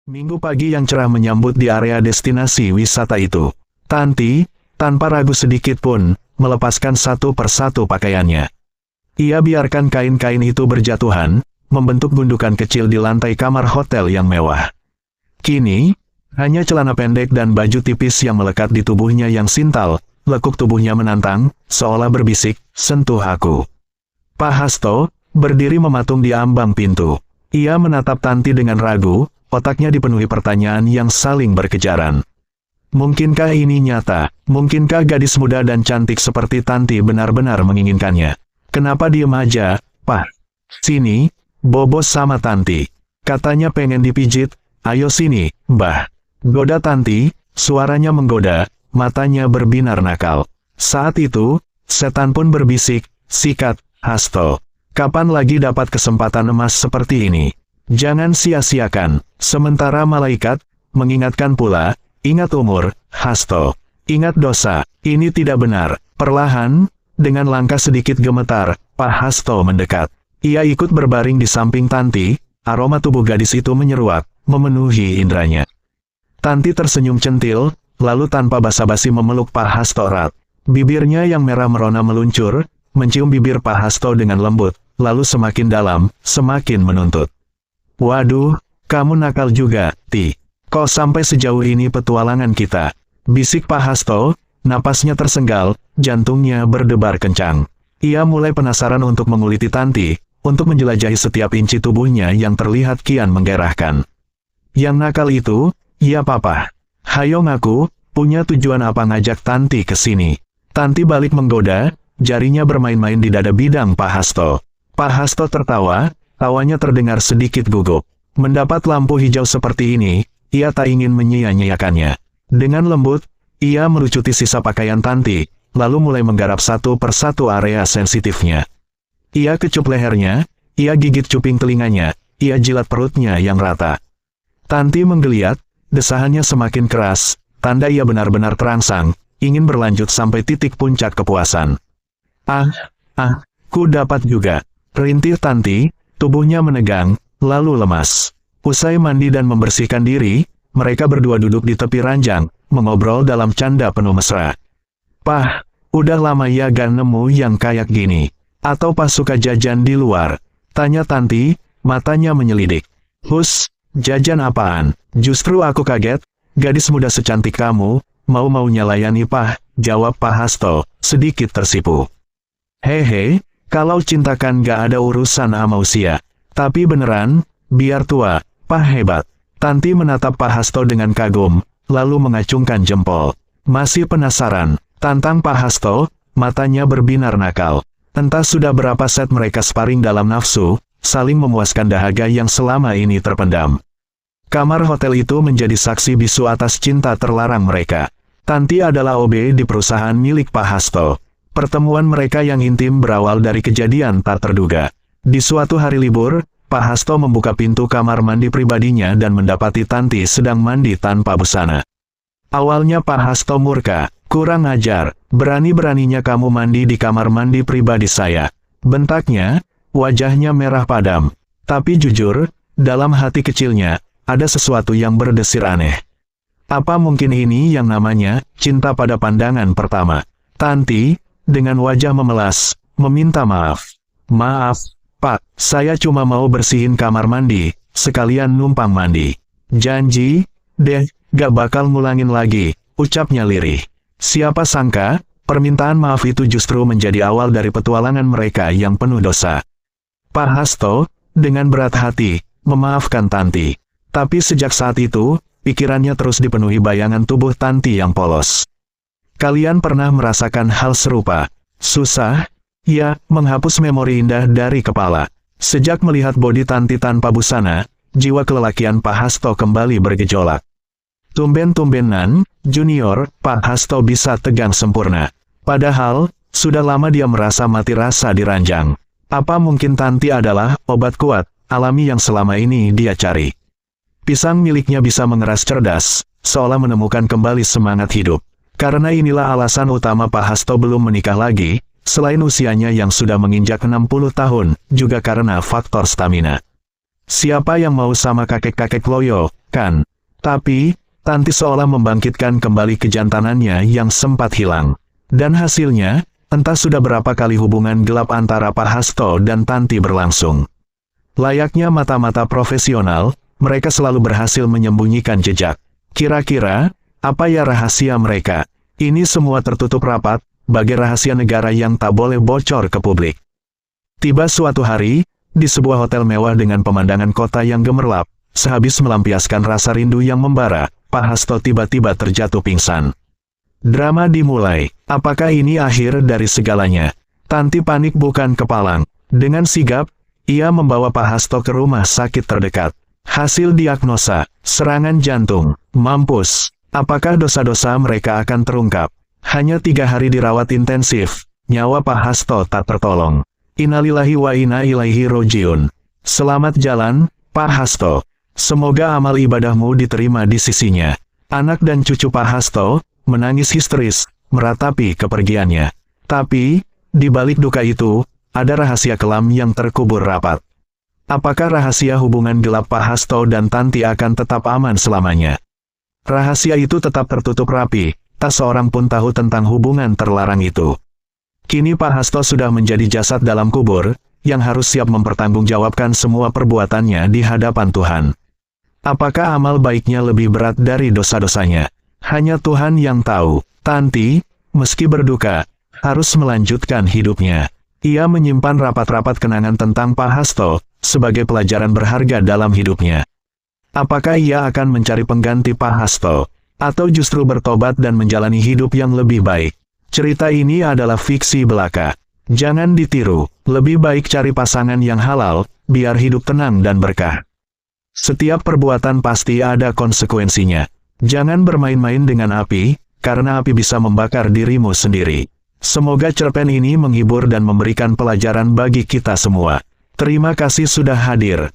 Minggu pagi yang cerah menyambut di area destinasi wisata itu. Tanti, tanpa ragu sedikit pun, melepaskan satu persatu pakaiannya. Ia biarkan kain-kain itu berjatuhan, membentuk gundukan kecil di lantai kamar hotel yang mewah. Kini, hanya celana pendek dan baju tipis yang melekat di tubuhnya yang sintal, lekuk tubuhnya menantang, seolah berbisik, "Sentuh aku." Pak Hasto berdiri mematung di ambang pintu. Ia menatap Tanti dengan ragu, otaknya dipenuhi pertanyaan yang saling berkejaran. Mungkinkah ini nyata? Mungkinkah gadis muda dan cantik seperti Tanti benar-benar menginginkannya? Kenapa diem aja, Pak? Sini, Bobo sama Tanti. Katanya pengen dipijit. Ayo sini, Mbah. Goda Tanti, suaranya menggoda, matanya berbinar nakal. Saat itu, setan pun berbisik, "Sikat, Hasto. Kapan lagi dapat kesempatan emas seperti ini? Jangan sia-siakan." Sementara malaikat mengingatkan pula, "Ingat umur, Hasto. Ingat dosa, ini tidak benar." Perlahan, dengan langkah sedikit gemetar, Pak Hasto mendekat. Ia ikut berbaring di samping Tanti, aroma tubuh gadis itu menyeruak, memenuhi indranya. Tanti tersenyum centil, lalu tanpa basa-basi memeluk Pak Hasto erat. Bibirnya yang merah merona meluncur, mencium bibir Pak Hasto dengan lembut, lalu semakin dalam, semakin menuntut. "Waduh, kamu nakal juga, Ti. Kok sampai sejauh ini petualangan kita?" Bisik Pak Hasto, napasnya tersenggal, jantungnya berdebar kencang. Ia mulai penasaran untuk menguliti Tanti, untuk menjelajahi setiap inci tubuhnya yang terlihat kian menggairahkan. "Yang nakal itu, ya Papa. Hayo ngaku, punya tujuan apa ngajak Tanti ke sini?" Tanti balik menggoda, jarinya bermain-main di dada bidang Pak Hasto. Pak Hasto tertawa, tawanya terdengar sedikit gugup. Mendapat lampu hijau seperti ini, ia tak ingin menyia-nyiakannya. Dengan lembut, ia melucuti sisa pakaian Tanti, lalu mulai menggarap satu persatu area sensitifnya. Ia kecup lehernya, ia gigit cuping telinganya, ia jilat perutnya yang rata. Tanti menggeliat, desahannya semakin keras, tanda ia benar-benar terangsang, ingin berlanjut sampai titik puncak kepuasan. Ku dapat juga." Rintih Tanti, tubuhnya menegang, lalu lemas. Usai mandi dan membersihkan diri, mereka berdua duduk di tepi ranjang, mengobrol dalam canda penuh mesra. "Pah, udah lama ya gak nemu yang kayak gini. Atau pas suka jajan di luar?" tanya Tanti, matanya menyelidik. "Hus, jajan apaan? Justru aku kaget, gadis muda secantik kamu, mau-maunya layani Pah," jawab Pak Hasto, sedikit tersipu. "Hehe, kalau cinta kan gak ada urusan sama usia. Tapi beneran, biar tua, Pah hebat." Tanti menatap Pak Hasto dengan kagum, lalu mengacungkan jempol. "Masih penasaran?" tantang Pak Hasto, matanya berbinar nakal. Entah sudah berapa set mereka sparring dalam nafsu, saling memuaskan dahaga yang selama ini terpendam. Kamar hotel itu menjadi saksi bisu atas cinta terlarang mereka. Tanti adalah OB di perusahaan milik Pak Hasto. Pertemuan mereka yang intim berawal dari kejadian tak terduga. Di suatu hari libur, Pak Hasto membuka pintu kamar mandi pribadinya dan mendapati Tanti sedang mandi tanpa busana. Awalnya Pak Hasto murka, "Kurang ajar, berani-beraninya kamu mandi di kamar mandi pribadi saya." Bentaknya, wajahnya merah padam. Tapi jujur, dalam hati kecilnya, ada sesuatu yang berdesir aneh. Apa mungkin ini yang namanya cinta pada pandangan pertama? Tanti, dengan wajah memelas, meminta maaf. "Maaf, Pak, saya cuma mau bersihin kamar mandi, sekalian numpang mandi." "Janji, deh, gak bakal ngulangin lagi," ucapnya lirih. Siapa sangka, permintaan maaf itu justru menjadi awal dari petualangan mereka yang penuh dosa. Pak Hasto, dengan berat hati, memaafkan Tanti. Tapi sejak saat itu, pikirannya terus dipenuhi bayangan tubuh Tanti yang polos. Kalian pernah merasakan hal serupa? Susah, ya, menghapus memori indah dari kepala. Sejak melihat bodi Tanti tanpa busana, jiwa kelelakian Pak Hasto kembali bergejolak. Tumben-tumbenan, junior, Pak Hasto bisa tegang sempurna. Padahal, sudah lama dia merasa mati rasa di ranjang. Apa mungkin Tanti adalah obat kuat, alami yang selama ini dia cari? Pisang miliknya bisa mengeras cerdas, seolah menemukan kembali semangat hidup. Karena inilah alasan utama Pak Hasto belum menikah lagi, selain usianya yang sudah menginjak 60 tahun, juga karena faktor stamina. Siapa yang mau sama kakek-kakek loyo, kan? Tapi, Tanti seolah membangkitkan kembali kejantanannya yang sempat hilang. Dan hasilnya, entah sudah berapa kali hubungan gelap antara Pak Hasto dan Tanti berlangsung. Layaknya mata-mata profesional, mereka selalu berhasil menyembunyikan jejak. Kira-kira, apa ya rahasia mereka? Ini semua tertutup rapat, bagai rahasia negara yang tak boleh bocor ke publik. Tiba suatu hari, di sebuah hotel mewah dengan pemandangan kota yang gemerlap, sehabis melampiaskan rasa rindu yang membara, Pak Hasto tiba-tiba terjatuh pingsan. Drama dimulai. Apakah ini akhir dari segalanya? Tanti panik bukan kepalang. Dengan sigap, ia membawa Pak Hasto ke rumah sakit terdekat. Hasil diagnosa, serangan jantung. Mampus. Apakah dosa-dosa mereka akan terungkap? Hanya 3 hari dirawat intensif, nyawa Pak Hasto tak tertolong. Innalillahi wa inna ilaihi rojiun. Selamat jalan, Pak Hasto. Semoga amal ibadahmu diterima di sisinya. Anak dan cucu Pak Hasto menangis histeris, meratapi kepergiannya. Tapi, di balik duka itu, ada rahasia kelam yang terkubur rapat. Apakah rahasia hubungan gelap Pak Hasto dan Tanti akan tetap aman selamanya? Rahasia itu tetap tertutup rapi, tak seorang pun tahu tentang hubungan terlarang itu. Kini Pak Hasto sudah menjadi jasad dalam kubur, yang harus siap mempertanggungjawabkan semua perbuatannya di hadapan Tuhan. Apakah amal baiknya lebih berat dari dosa-dosanya? Hanya Tuhan yang tahu. Tanti, meski berduka, harus melanjutkan hidupnya. Ia menyimpan rapat-rapat kenangan tentang Pak Hasto, sebagai pelajaran berharga dalam hidupnya. Apakah ia akan mencari pengganti Pak Hasto, atau justru bertobat dan menjalani hidup yang lebih baik? Cerita ini adalah fiksi belaka. Jangan ditiru, lebih baik cari pasangan yang halal, biar hidup tenang dan berkah. Setiap perbuatan pasti ada konsekuensinya. Jangan bermain-main dengan api, karena api bisa membakar dirimu sendiri. Semoga cerpen ini menghibur dan memberikan pelajaran bagi kita semua. Terima kasih sudah hadir.